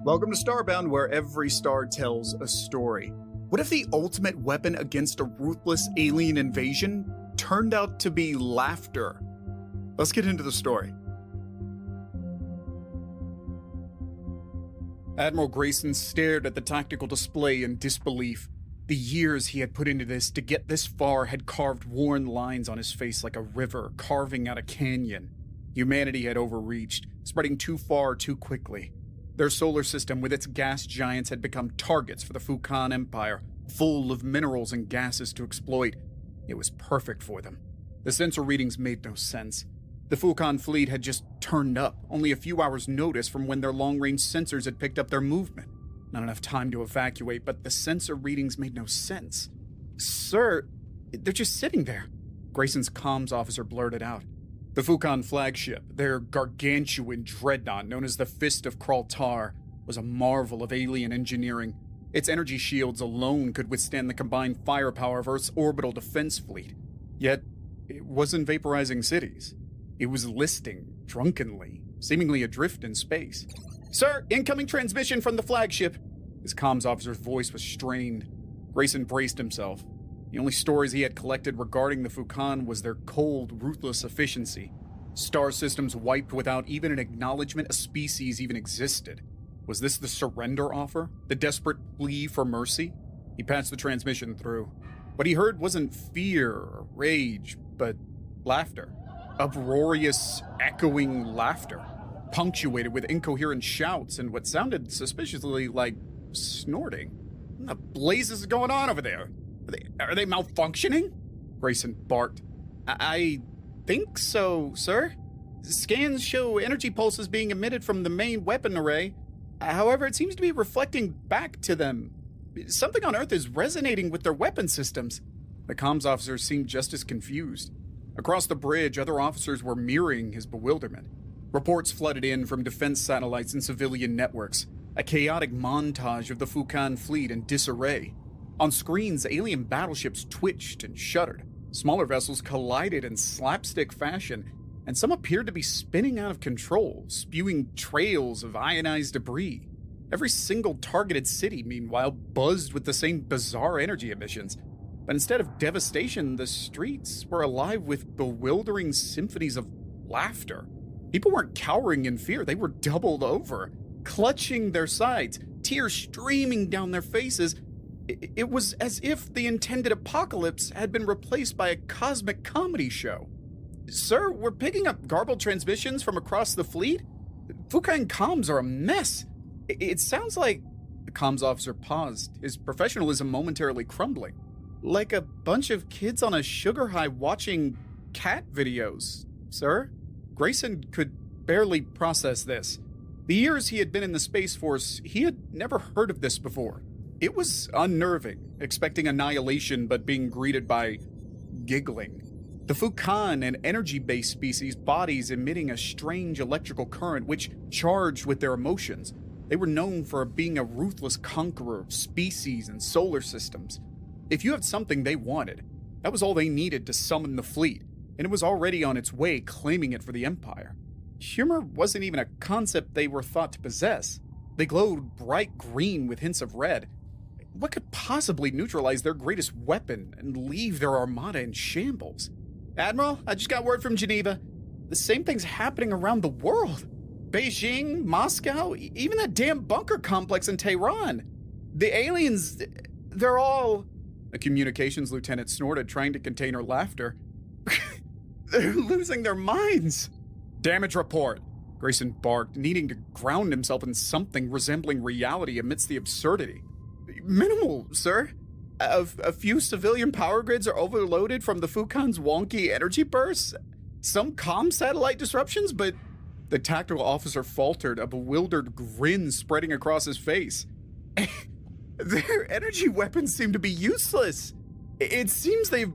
Welcome to Starbound, where every star tells a story. What if the ultimate weapon against a ruthless alien invasion turned out to be laughter? Let's get into the story. Admiral Grayson stared at the tactical display in disbelief. The years he had put into this to get this far had carved worn lines on his face like a river carving out a canyon. Humanity had overreached, spreading too far too quickly. Their solar system with its gas giants had become targets for the Fukan Empire, full of minerals and gases to exploit. It was perfect for them. The sensor readings made no sense. The Fukan fleet had just turned up, only a few hours' notice from when their long-range sensors had picked up their movement. Not enough time to evacuate, but the sensor readings made no sense. "Sir, they're just sitting there," Grayson's comms officer blurted out. The Fukan flagship, their gargantuan dreadnought known as the Fist of Kraltar, was a marvel of alien engineering. Its energy shields alone could withstand the combined firepower of Earth's orbital defense fleet. Yet, it wasn't vaporizing cities. It was listing, drunkenly, seemingly adrift in space. "Sir, incoming transmission from the flagship!" His comms officer's voice was strained. Grayson braced himself. The only stories he had collected regarding the Fukan was their cold, ruthless efficiency. Star systems wiped without even an acknowledgement a species even existed. Was this the surrender offer? The desperate plea for mercy? He passed the transmission through. What he heard wasn't fear or rage, but laughter. Uproarious, echoing laughter, punctuated with incoherent shouts and what sounded suspiciously like snorting. What the blazes is going on over there? Are they malfunctioning? Grayson barked. I think so, sir. Scans show energy pulses being emitted from the main weapon array. However, it seems to be reflecting back to them. Something on Earth is resonating with their weapon systems. The comms officer seemed just as confused. Across the bridge, other officers were mirroring his bewilderment. Reports flooded in from defense satellites and civilian networks, a chaotic montage of the Fukan fleet in disarray. On screens, alien battleships twitched and shuddered. Smaller vessels collided in slapstick fashion, and some appeared to be spinning out of control, spewing trails of ionized debris. Every single targeted city, meanwhile, buzzed with the same bizarre energy emissions. But instead of devastation, the streets were alive with bewildering symphonies of laughter. People weren't cowering in fear, they were doubled over, clutching their sides, tears streaming down their faces. It was as if the intended apocalypse had been replaced by a cosmic comedy show. "Sir, we're picking up garbled transmissions from across the fleet. Fukan comms are a mess. It sounds like..." The comms officer paused, his professionalism momentarily crumbling. "Like a bunch of kids on a sugar high watching cat videos, sir." Grayson could barely process this. The years he had been in the Space Force, he had never heard of this before. It was unnerving, expecting annihilation but being greeted by giggling. The Fukan, an energy-based species, bodies emitting a strange electrical current which charged with their emotions. They were known for being a ruthless conqueror of species and solar systems. If you had something they wanted, that was all they needed to summon the fleet, and it was already on its way claiming it for the Empire. Humor wasn't even a concept they were thought to possess. They glowed bright green with hints of red. What could possibly neutralize their greatest weapon and leave their armada in shambles? "Admiral, I just got word from Geneva. The same thing's happening around the world. Beijing, Moscow, even that damn bunker complex in Tehran. The aliens, they're all..." A communications lieutenant snorted, trying to contain her laughter. "They're losing their minds." "Damage report," Grayson barked, needing to ground himself in something resembling reality amidst the absurdity. "Minimal, sir. A few civilian power grids are overloaded from the Fukan's wonky energy bursts. Some comm satellite disruptions, but..." The tactical officer faltered, a bewildered grin spreading across his face. "Their energy weapons seem to be useless. It seems they've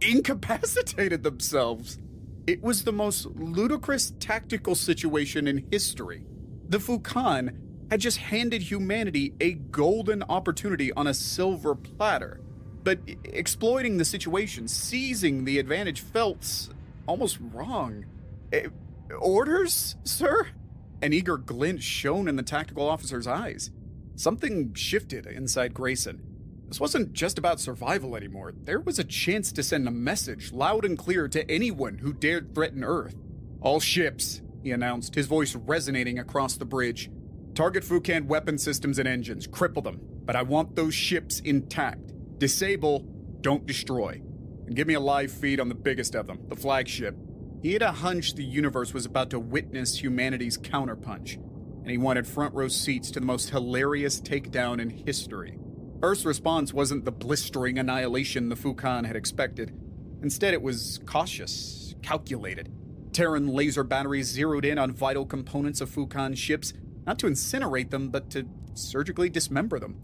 incapacitated themselves." It was the most ludicrous tactical situation in history. The Fukan had just handed humanity a golden opportunity on a silver platter, but exploiting the situation, seizing the advantage felt almost wrong. "Orders, sir?" An eager glint shone in the tactical officer's eyes. Something shifted inside Grayson. This wasn't just about survival anymore. There was a chance to send a message loud and clear to anyone who dared threaten Earth. "All ships," he announced, his voice resonating across the bridge. "Target Fukan weapon systems and engines. Cripple them. But I want those ships intact. Disable, don't destroy. And give me a live feed on the biggest of them, the flagship." He had a hunch the universe was about to witness humanity's counterpunch, and he wanted front row seats to the most hilarious takedown in history. Earth's response wasn't the blistering annihilation the Fukan had expected. Instead, it was cautious, calculated. Terran laser batteries zeroed in on vital components of Fukan ships, not to incinerate them, but to surgically dismember them.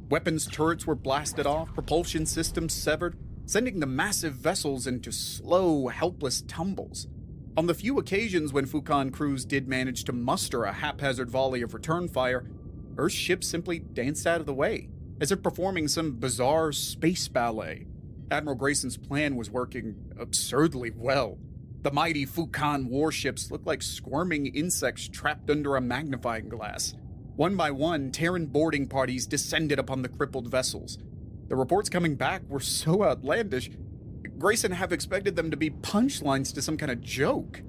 Weapons turrets were blasted off, propulsion systems severed, sending the massive vessels into slow, helpless tumbles. On the few occasions when Fukan crews did manage to muster a haphazard volley of return fire, Earth's ships simply danced out of the way, as if performing some bizarre space ballet. Admiral Grayson's plan was working absurdly well. The mighty Fukan warships looked like squirming insects trapped under a magnifying glass. One by one, Terran boarding parties descended upon the crippled vessels. The reports coming back were so outlandish, Grayson half expected them to be punchlines to some kind of joke.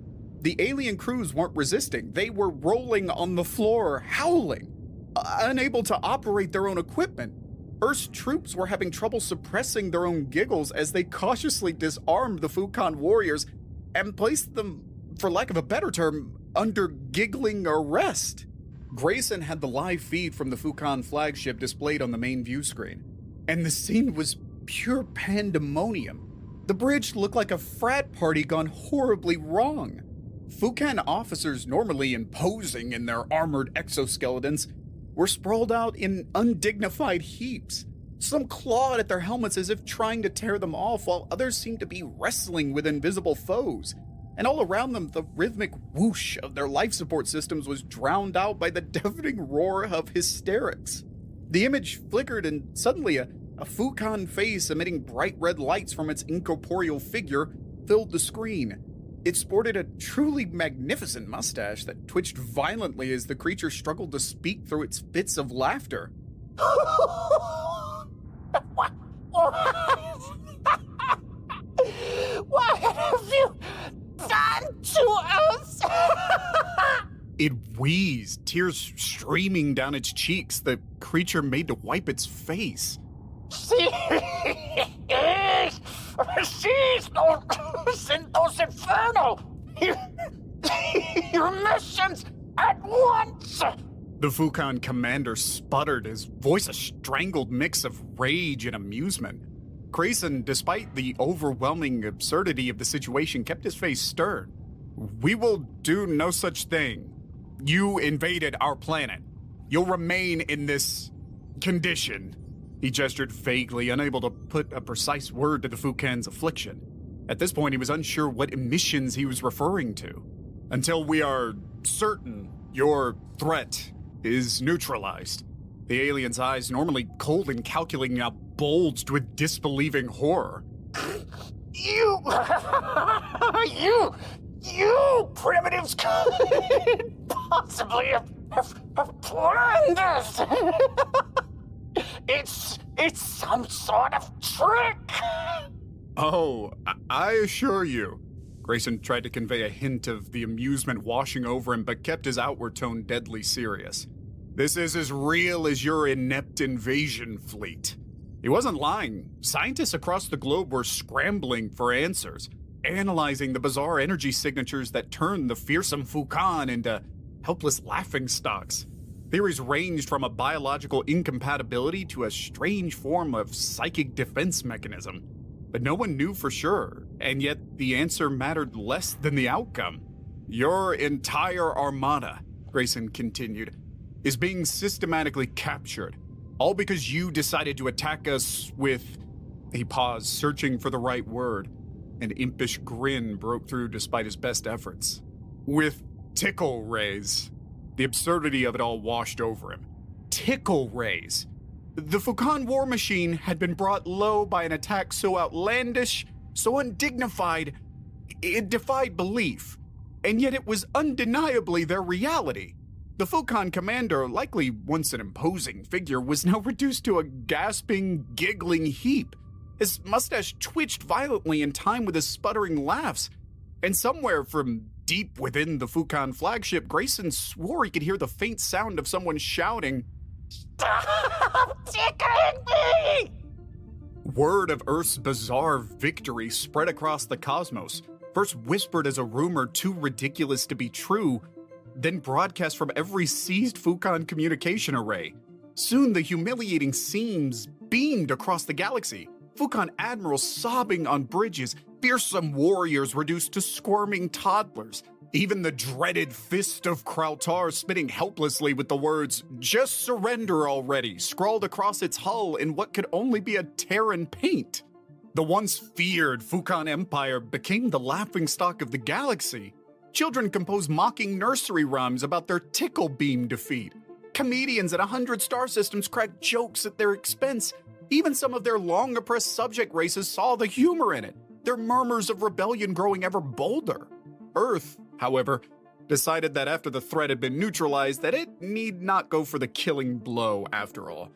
The alien crews weren't resisting. They were rolling on the floor, howling, unable to operate their own equipment. Earth's troops were having trouble suppressing their own giggles as they cautiously disarmed the Fukan warriors and placed them, for lack of a better term, under giggling arrest. Grayson had the live feed from the Fukan flagship displayed on the main view screen, and the scene was pure pandemonium. The bridge looked like a frat party gone horribly wrong. Fukan officers, normally imposing in their armored exoskeletons, were sprawled out in undignified heaps. Some clawed at their helmets as if trying to tear them off, while others seemed to be wrestling with invisible foes. And all around them, the rhythmic whoosh of their life support systems was drowned out by the deafening roar of hysterics. The image flickered, and suddenly a Fukan face emitting bright red lights from its incorporeal figure filled the screen. It sported a truly magnificent mustache that twitched violently as the creature struggled to speak through its fits of laughter. What have you done to us? It wheezed, tears streaming down its cheeks. The creature made to wipe its face. Cease those infernal! Your missions at once! The Fukan commander sputtered, his voice a strangled mix of rage and amusement. Grayson, despite the overwhelming absurdity of the situation, kept his face stern. "We will do no such thing. You invaded our planet. You'll remain in this condition." He gestured vaguely, unable to put a precise word to the Fukan's affliction. At this point, he was unsure what emissions he was referring to. "Until we are certain your threat is neutralized." The alien's eyes, normally cold and calculating, now bulged with disbelieving horror. You primitives could possibly have planned this. It's some sort of trick. "Oh, I assure you." Grayson tried to convey a hint of the amusement washing over him, but kept his outward tone deadly serious. "This is as real as your inept invasion fleet." He wasn't lying. Scientists across the globe were scrambling for answers, analyzing the bizarre energy signatures that turned the fearsome Fukan into helpless laughingstocks. Theories ranged from a biological incompatibility to a strange form of psychic defense mechanism. But no one knew for sure, and yet the answer mattered less than the outcome. "Your entire armada," Grayson continued, "is being systematically captured, all because you decided to attack us with..." He paused, searching for the right word. An impish grin broke through despite his best efforts. "With tickle rays." The absurdity of it all washed over him. Tickle rays. The Fukan war machine had been brought low by an attack so outlandish, so undignified, it defied belief. And yet it was undeniably their reality. The Fukan commander, likely once an imposing figure, was now reduced to a gasping, giggling heap. His mustache twitched violently in time with his sputtering laughs, and somewhere from deep within the Fukan flagship, Grayson swore he could hear the faint sound of someone shouting, "Stop tickling me!" Word of Earth's bizarre victory spread across the cosmos, first whispered as a rumor too ridiculous to be true, then broadcast from every seized Fukan communication array. Soon the humiliating scenes beamed across the galaxy. Fukan admirals sobbing on bridges, fearsome warriors reduced to squirming toddlers. Even the dreaded Fist of Krautar spitting helplessly with the words, "Just surrender already," scrawled across its hull in what could only be a Terran paint. The once feared Fukan Empire became the laughingstock of the galaxy. Children composed mocking nursery rhymes about their tickle beam defeat. Comedians at 100 star systems cracked jokes at their expense. Even some of their long-oppressed subject races saw the humor in it, their murmurs of rebellion growing ever bolder. Earth, however, decided that after the threat had been neutralized that it need not go for the killing blow after all.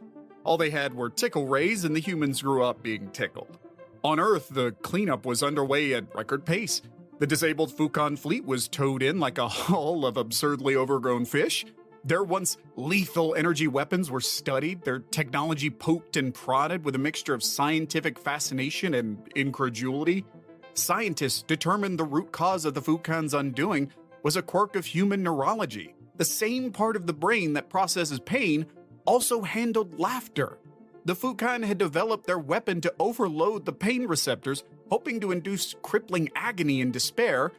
All they had were tickle rays and the humans grew up being tickled. On Earth, the cleanup was underway at record pace. The disabled Fukan fleet was towed in like a hull of absurdly overgrown fish. Their once lethal energy weapons were studied, their technology poked and prodded with a mixture of scientific fascination and incredulity. Scientists determined the root cause of the Fukan's undoing was a quirk of human neurology. The same part of the brain that processes pain also handled laughter. The Fukan had developed their weapon to overload the pain receptors, hoping to induce crippling agony and despair.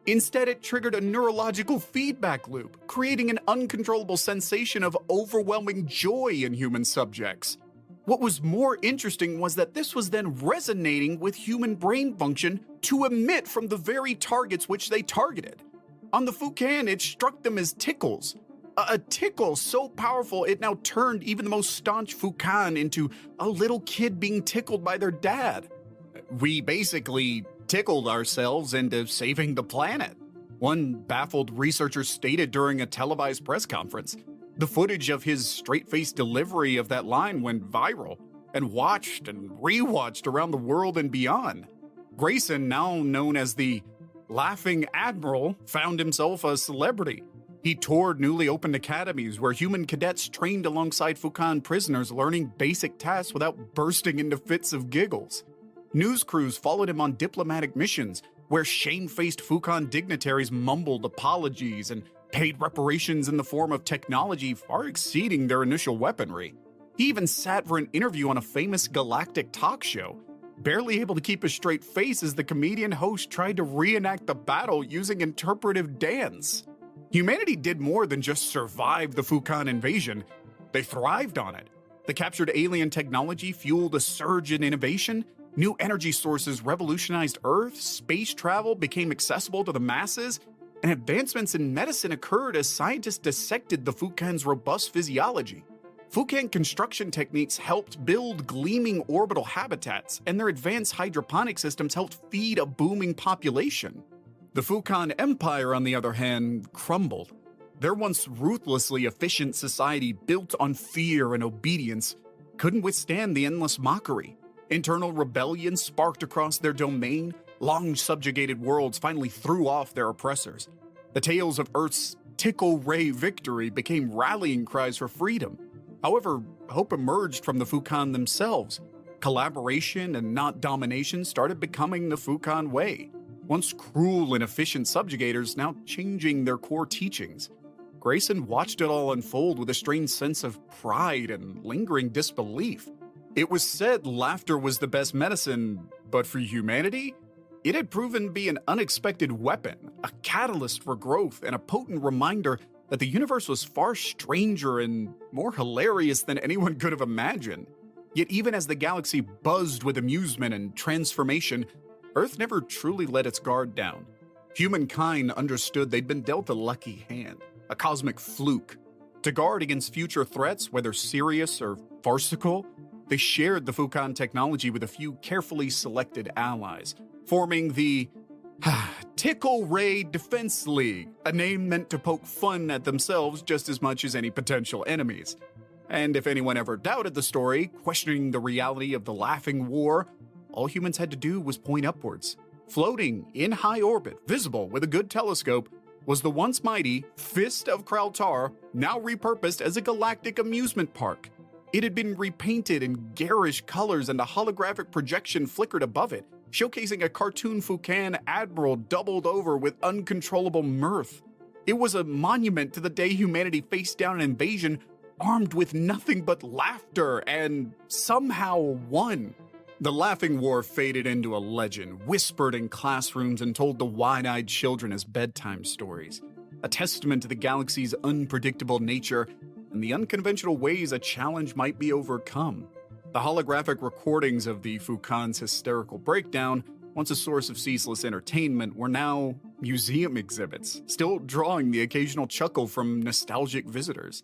Instead, it triggered a neurological feedback loop, creating an uncontrollable sensation of overwhelming joy in human subjects. What was more interesting was that this was then resonating with human brain function to emit from the very targets which they targeted. On the Fukan, it struck them as tickles. A tickle so powerful it now turned even the most staunch Fukan into a little kid being tickled by their dad. We basically tickled ourselves into saving the planet, one baffled researcher stated during a televised press conference. The footage of his straight-faced delivery of that line went viral and watched and rewatched around the world and beyond. Grayson, now known as the Laughing Admiral, found himself a celebrity. He toured newly opened academies where human cadets trained alongside Fukan prisoners, learning basic tasks without bursting into fits of giggles. News crews followed him on diplomatic missions where shamefaced Fukan dignitaries mumbled apologies and paid reparations in the form of technology far exceeding their initial weaponry. He even sat for an interview on a famous galactic talk show, barely able to keep a straight face as the comedian host tried to reenact the battle using interpretive dance. Humanity did more than just survive the Fukan invasion, they thrived on it. The captured alien technology fueled a surge in innovation. New energy sources revolutionized Earth, space travel became accessible to the masses, and advancements in medicine occurred as scientists dissected the Fukan's robust physiology. Fukan construction techniques helped build gleaming orbital habitats, and their advanced hydroponic systems helped feed a booming population. The Fukan Empire, on the other hand, crumbled. Their once ruthlessly efficient society built on fear and obedience couldn't withstand the endless mockery. Internal rebellion sparked across their domain. Long subjugated worlds finally threw off their oppressors. The tales of Earth's tickle ray victory became rallying cries for freedom. However, hope emerged from the Fukan themselves. Collaboration and not domination started becoming the Fukan way. Once cruel and efficient subjugators, now changing their core teachings. Grayson watched it all unfold with a strange sense of pride and lingering disbelief. It was said laughter was the best medicine, but for humanity, it had proven to be an unexpected weapon, a catalyst for growth, and a potent reminder that the universe was far stranger and more hilarious than anyone could have imagined. Yet even as the galaxy buzzed with amusement and transformation, Earth never truly let its guard down. Humankind understood they'd been dealt a lucky hand, a cosmic fluke. To guard against future threats, whether serious or farcical, they shared the Fukan technology with a few carefully selected allies, forming the Tickle Ray Defense League, a name meant to poke fun at themselves just as much as any potential enemies. And if anyone ever doubted the story, questioning the reality of the Laughing War, all humans had to do was point upwards. Floating in high orbit, visible with a good telescope, was the once mighty Fist of Kraltar, now repurposed as a galactic amusement park. It had been repainted in garish colors and a holographic projection flickered above it, showcasing a cartoon Fukan admiral doubled over with uncontrollable mirth. It was a monument to the day humanity faced down an invasion armed with nothing but laughter and somehow won. The Laughing War faded into a legend, whispered in classrooms and told to wide-eyed children as bedtime stories, a testament to the galaxy's unpredictable nature and the unconventional ways a challenge might be overcome. The holographic recordings of the Fukan's hysterical breakdown, once a source of ceaseless entertainment, were now museum exhibits, still drawing the occasional chuckle from nostalgic visitors.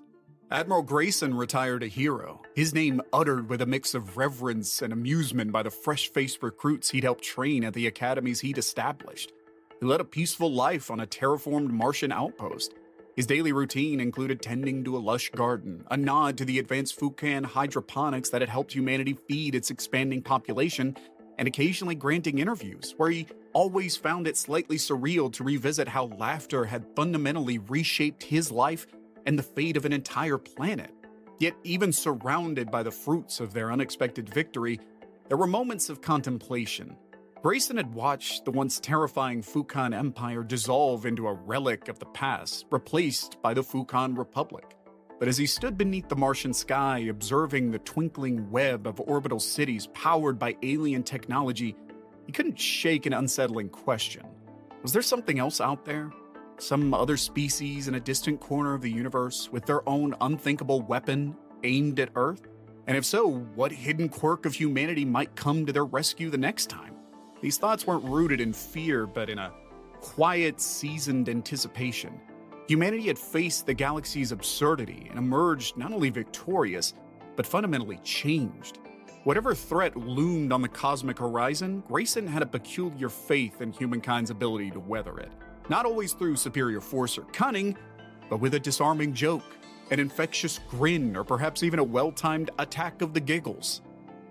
Admiral Grayson retired a hero, his name uttered with a mix of reverence and amusement by the fresh-faced recruits he'd helped train at the academies he'd established. He led a peaceful life on a terraformed Martian outpost. His daily routine included tending to a lush garden, a nod to the advanced Fukan hydroponics that had helped humanity feed its expanding population, and occasionally granting interviews, where he always found it slightly surreal to revisit how laughter had fundamentally reshaped his life and the fate of an entire planet. Yet even surrounded by the fruits of their unexpected victory, there were moments of contemplation. Grayson had watched the once terrifying Fukan Empire dissolve into a relic of the past, replaced by the Fukan Republic. But as he stood beneath the Martian sky, observing the twinkling web of orbital cities powered by alien technology, he couldn't shake an unsettling question. Was there something else out there? Some other species in a distant corner of the universe with their own unthinkable weapon aimed at Earth? And if so, what hidden quirk of humanity might come to their rescue the next time? These thoughts weren't rooted in fear, but in a quiet, seasoned anticipation. Humanity had faced the galaxy's absurdity and emerged not only victorious, but fundamentally changed. Whatever threat loomed on the cosmic horizon, Grayson had a peculiar faith in humankind's ability to weather it. Not always through superior force or cunning, but with a disarming joke, an infectious grin, or perhaps even a well-timed attack of the giggles.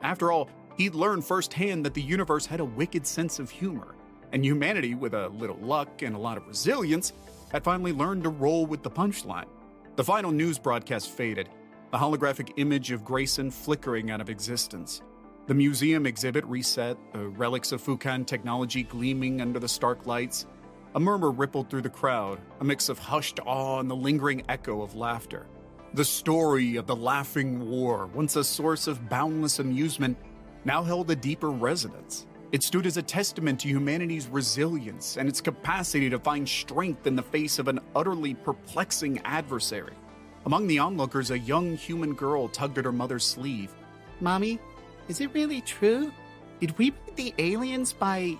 After all, he'd learned firsthand that the universe had a wicked sense of humor, and humanity, with a little luck and a lot of resilience, had finally learned to roll with the punchline. The final news broadcast faded, the holographic image of Grayson flickering out of existence. The museum exhibit reset, the relics of Fukan technology gleaming under the stark lights. A murmur rippled through the crowd, a mix of hushed awe and the lingering echo of laughter. The story of the Laughing War, once a source of boundless amusement, now held a deeper resonance. It stood as a testament to humanity's resilience and its capacity to find strength in the face of an utterly perplexing adversary. Among the onlookers, a young human girl tugged at her mother's sleeve. Mommy, is it really true? Did we beat the aliens by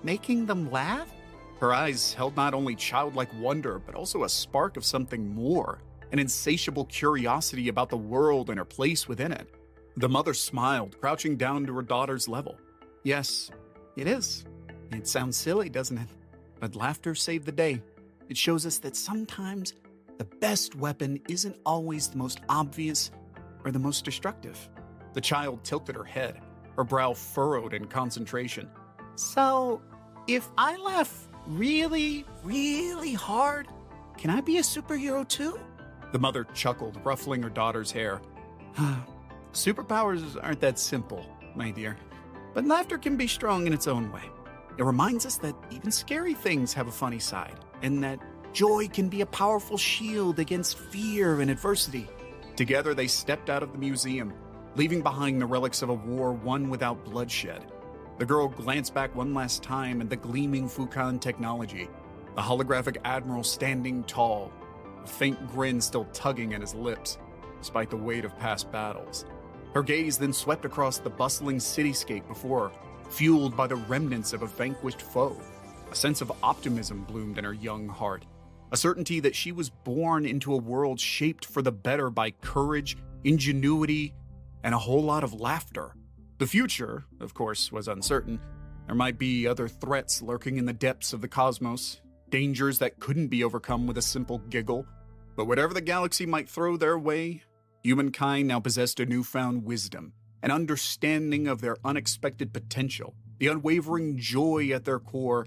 making them laugh? Her eyes held not only childlike wonder, but also a spark of something more, an insatiable curiosity about the world and her place within it. The mother smiled, crouching down to her daughter's level. Yes, it is. It sounds silly, doesn't it? But laughter saved the day. It shows us that sometimes the best weapon isn't always the most obvious or the most destructive. The child tilted her head, her brow furrowed in concentration. So, if I laugh really, really hard, can I be a superhero too? The mother chuckled, ruffling her daughter's hair. Superpowers aren't that simple, my dear. But laughter can be strong in its own way. It reminds us that even scary things have a funny side, and that joy can be a powerful shield against fear and adversity. Together they stepped out of the museum, leaving behind the relics of a war won without bloodshed. The girl glanced back one last time at the gleaming Fukan technology, the holographic admiral standing tall, a faint grin still tugging at his lips, despite the weight of past battles. Her gaze then swept across the bustling cityscape before her, fueled by the remnants of a vanquished foe. A sense of optimism bloomed in her young heart, a certainty that she was born into a world shaped for the better by courage, ingenuity, and a whole lot of laughter. The future, of course, was uncertain, There might be other threats lurking in the depths of the cosmos, dangers that couldn't be overcome with a simple giggle, but whatever the galaxy might throw their way, humankind now possessed a newfound wisdom, an understanding of their unexpected potential, the unwavering joy at their core,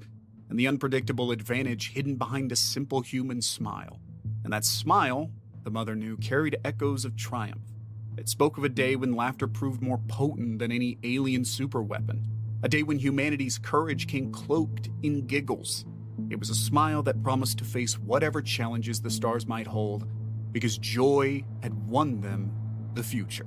and the unpredictable advantage hidden behind a simple human smile. And that smile, the mother knew, carried echoes of triumph. It spoke of a day when laughter proved more potent than any alien superweapon, a day when humanity's courage came cloaked in giggles. It was a smile that promised to face whatever challenges the stars might hold, because joy had won them the future.